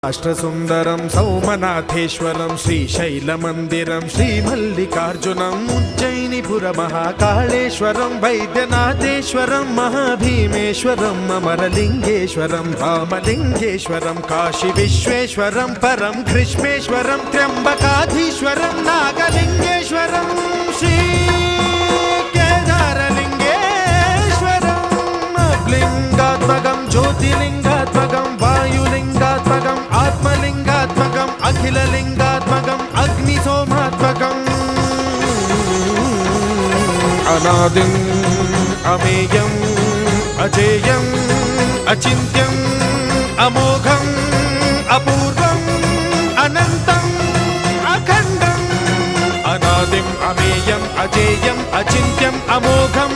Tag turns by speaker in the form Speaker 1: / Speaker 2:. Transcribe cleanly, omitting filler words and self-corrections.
Speaker 1: అష్టసుందరం సౌమనాథేశ్వరం శ్రీశైలమందిరం శ్రీమల్లికార్జునం ఉజ్జయినిపుర మహాకాళేశ్వరం వైద్యనాథేశ్వరం మహాభీమేశ్వరం అమరలింగేశ్వరం రామలింగేశ్వరం కాశీ విశ్వేశ్వరం పరం కృష్ణేశ్వరం త్ర్యంబకాధీశ్వరం నాగలింగేశ్వరం శ్రీ కేదారలింగేశ్వరం లింగాత్మకం జ్యోతిలింగాత్మకం వాయులింగాత్మకం ఆత్మలింగాత్మకం అఖిలలింగాత్మకం అగ్నిసోమాత్మకం అనాదిం అమేయం అజేయం అచింత్యం అమోఘం అపూర్వం అనంతం అఖండం అనాదిం అమేయం అజేయం అచింత్యం అమోఘం